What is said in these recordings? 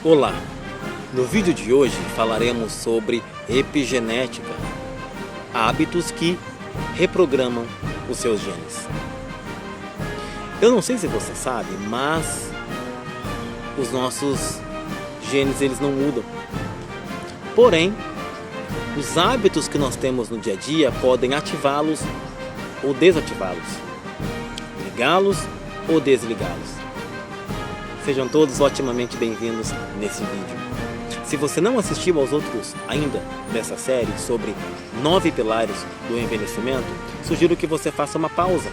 Olá! No vídeo de hoje falaremos sobre epigenética, hábitos que reprogramam os seus genes. Eu não sei se você sabe, mas os nossos genes eles não mudam. Porém, os hábitos que nós temos no dia a dia podem ativá-los ou desativá-los, ligá-los ou desligá-los. Sejam todos otimamente bem-vindos nesse vídeo. Se você não assistiu aos outros ainda dessa série sobre 9 pilares do envelhecimento, sugiro que você faça uma pausa.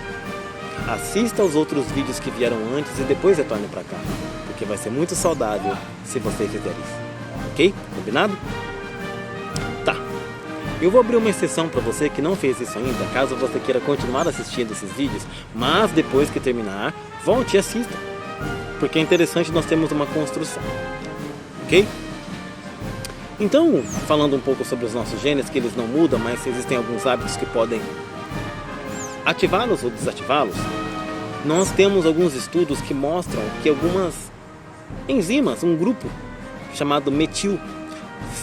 Assista aos outros vídeos que vieram antes e depois retorne para cá, porque vai ser muito saudável se você fizer isso. Ok? Combinado? Tá. Eu vou abrir uma exceção para você que não fez isso ainda, caso você queira continuar assistindo esses vídeos, mas depois que terminar, volte e assista. Porque é interessante, nós temos uma construção, ok? Então, falando um pouco sobre os nossos genes, que eles não mudam, mas existem alguns hábitos que podem ativá-los ou desativá-los, nós temos alguns estudos que mostram que algumas enzimas, um grupo chamado metil,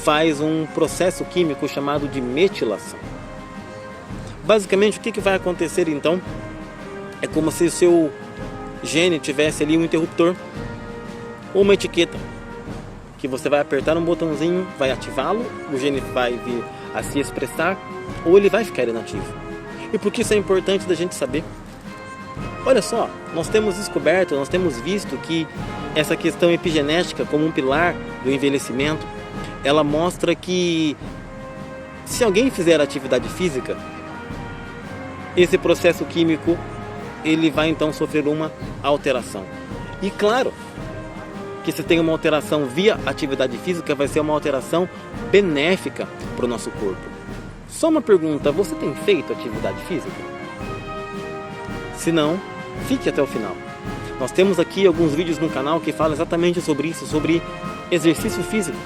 faz um processo químico chamado de metilação. Basicamente, o que vai acontecer então? É como se o seu gene tivesse ali um interruptor ou uma etiqueta que você vai apertar um botãozinho, vai ativá-lo, o gene vai vir a se expressar ou ele vai ficar inativo. E por que isso é importante da gente saber? Olha só, nós temos descoberto, nós temos visto que essa questão epigenética como um pilar do envelhecimento, ela mostra que se alguém fizer atividade física, esse processo químico ele vai então sofrer uma alteração. E claro, que se tem uma alteração via atividade física, vai ser uma alteração benéfica para o nosso corpo. Só uma pergunta, você tem feito atividade física? Se não, fique até o final. Nós temos aqui alguns vídeos no canal que falam exatamente sobre isso, sobre exercício físico.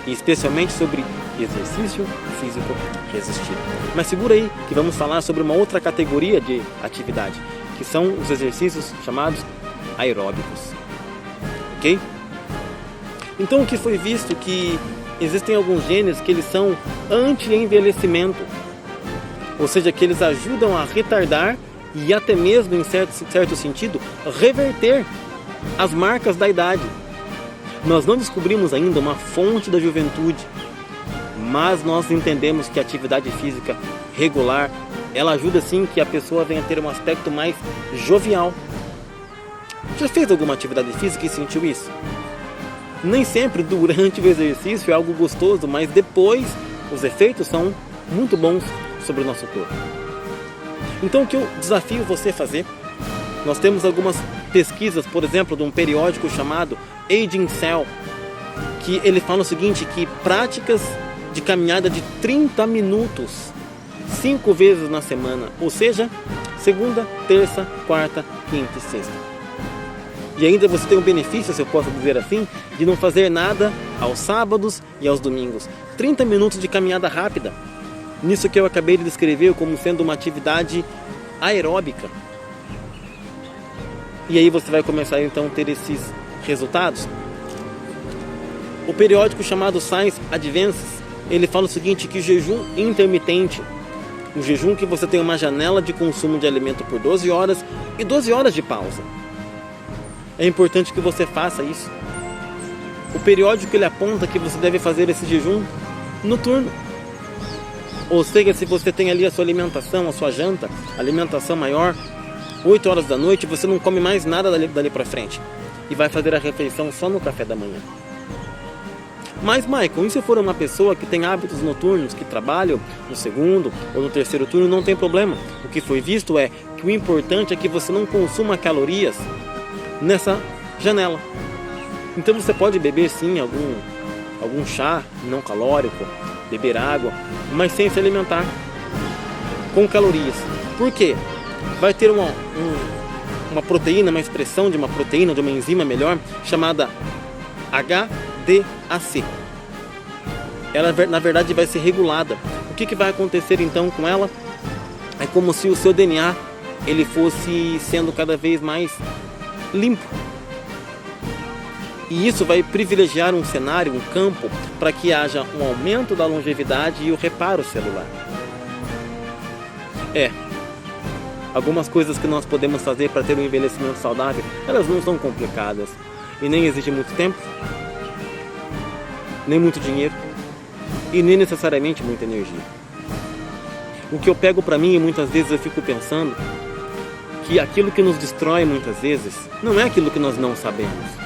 E especialmente sobre exercício físico resistido. Mas segura aí que vamos falar sobre uma outra categoria de atividade, que são os exercícios chamados aeróbicos. Ok? Então o que foi visto que existem alguns genes que eles são anti-envelhecimento, ou seja, que eles ajudam a retardar e até mesmo, em certo sentido, reverter as marcas da idade. Nós não descobrimos ainda uma fonte da juventude, mas nós entendemos que a atividade física regular, ela ajuda sim que a pessoa venha a ter um aspecto mais jovial. Já fez alguma atividade física e sentiu isso? Nem sempre durante o exercício é algo gostoso, mas depois os efeitos são muito bons sobre o nosso corpo. Então o que eu desafio você a fazer? Nós temos algumas pesquisas, por exemplo, de um periódico chamado Aging Cell, que ele fala o seguinte, que práticas de caminhada de 30 minutos, 5 vezes na semana, ou seja, segunda, terça, quarta, quinta e sexta. E ainda você tem o benefício, se eu posso dizer assim, de não fazer nada aos sábados e aos domingos. 30 minutos de caminhada rápida. Nisso que eu acabei de descrever como sendo uma atividade aeróbica. E aí você vai começar então a ter esses resultados. O periódico chamado Science Advances, ele fala o seguinte, que o jejum intermitente, um jejum que você tem uma janela de consumo de alimento por 12 horas e 12 horas de pausa. É importante que você faça isso. O periódico ele aponta que você deve fazer esse jejum noturno. Ou seja, se você tem ali a sua alimentação, a sua janta, alimentação maior, 8 horas da noite, você não come mais nada dali para frente. E vai fazer a refeição só no café da manhã. Mas, Michael, e se for uma pessoa que tem hábitos noturnos, que trabalham no segundo ou no terceiro turno, não tem problema. O que foi visto é que o importante é que você não consuma calorias nessa janela. Então você pode beber sim algum chá não calórico, beber água, mas sem se alimentar com calorias. Por quê? Vai ter uma proteína, uma expressão de uma proteína, de uma enzima melhor, chamada HDAC. Ela na verdade vai ser regulada. O que vai acontecer então com ela? É como se o seu DNA ele fosse sendo cada vez mais limpo. E isso vai privilegiar um cenário, um campo, para que haja um aumento da longevidade e o reparo celular. Algumas coisas que nós podemos fazer para ter um envelhecimento saudável, elas não são complicadas e nem exigem muito tempo, nem muito dinheiro e nem necessariamente muita energia. O que eu pego para mim e muitas vezes eu fico pensando que aquilo que nos destrói muitas vezes não é aquilo que nós não sabemos,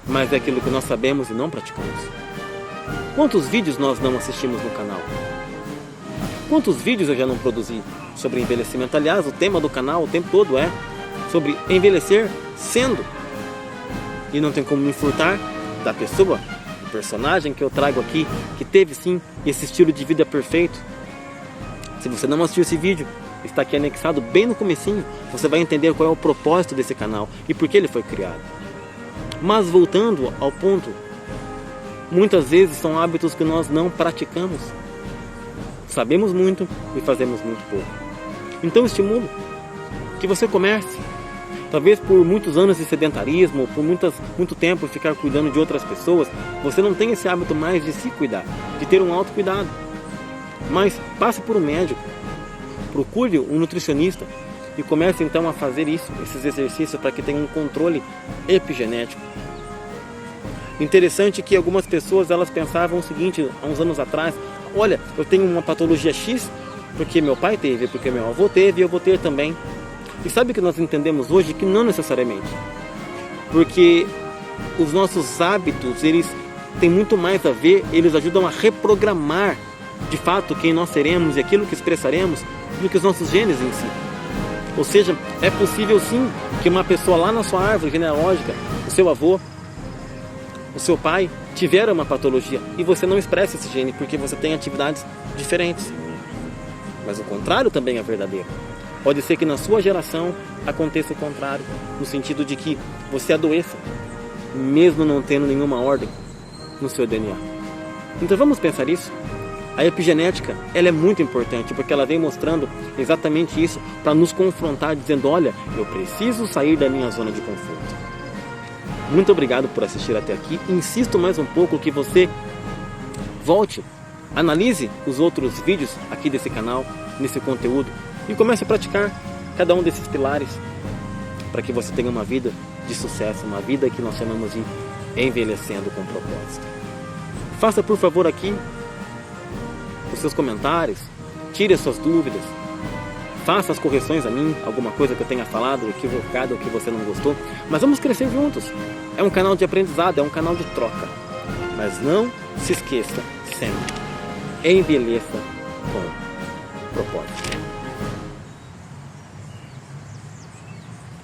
mas é aquilo que nós sabemos e não praticamos. Quantos vídeos nós não assistimos no canal? Quantos vídeos eu já não produzi sobre envelhecimento? Aliás, o tema do canal o tempo todo é sobre envelhecer sendo. E não tem como me furtar da pessoa, do personagem que eu trago aqui, que teve sim esse estilo de vida perfeito. Se você não assistiu esse vídeo, está aqui anexado bem no comecinho. Você vai entender qual é o propósito desse canal e por que ele foi criado. Mas voltando ao ponto, muitas vezes são hábitos que nós não praticamos. Sabemos muito e fazemos muito pouco. Então estimulo que você comece. Talvez por muitos anos de sedentarismo, por muito tempo ficar cuidando de outras pessoas, você não tem esse hábito mais de se cuidar, de ter um autocuidado. Mas passe por um médico, procure um nutricionista e comece então a fazer esses exercícios para que tenha um controle epigenético. Interessante que algumas pessoas elas pensavam o seguinte, há uns anos atrás: olha, eu tenho uma patologia X, porque meu pai teve, porque meu avô teve e eu vou ter também. E sabe o que nós entendemos hoje? Que não necessariamente. Porque os nossos hábitos, eles têm muito mais a ver, eles ajudam a reprogramar de fato quem nós seremos e aquilo que expressaremos do que os nossos genes em si. Ou seja, é possível sim que uma pessoa lá na sua árvore genealógica, o seu avô, o seu pai, tiver uma patologia e você não expressa esse gene porque você tem atividades diferentes. Mas o contrário também é verdadeiro. Pode ser que na sua geração aconteça o contrário, no sentido de que você adoeça, mesmo não tendo nenhuma ordem no seu DNA. Então vamos pensar isso. A epigenética, ela é muito importante porque ela vem mostrando exatamente isso para nos confrontar, dizendo: olha, eu preciso sair da minha zona de conforto. Muito obrigado por assistir até aqui. Insisto mais um pouco que você volte, analise os outros vídeos aqui desse canal, nesse conteúdo, e comece a praticar cada um desses pilares para que você tenha uma vida de sucesso, uma vida que nós chamamos de envelhecendo com propósito. Faça por favor aqui os seus comentários, tire as suas dúvidas, faça as correções a mim, alguma coisa que eu tenha falado equivocado ou que você não gostou, mas vamos crescer juntos. É um canal de aprendizado, é um canal de troca. Mas não se esqueça sempre, envelheça com propósito.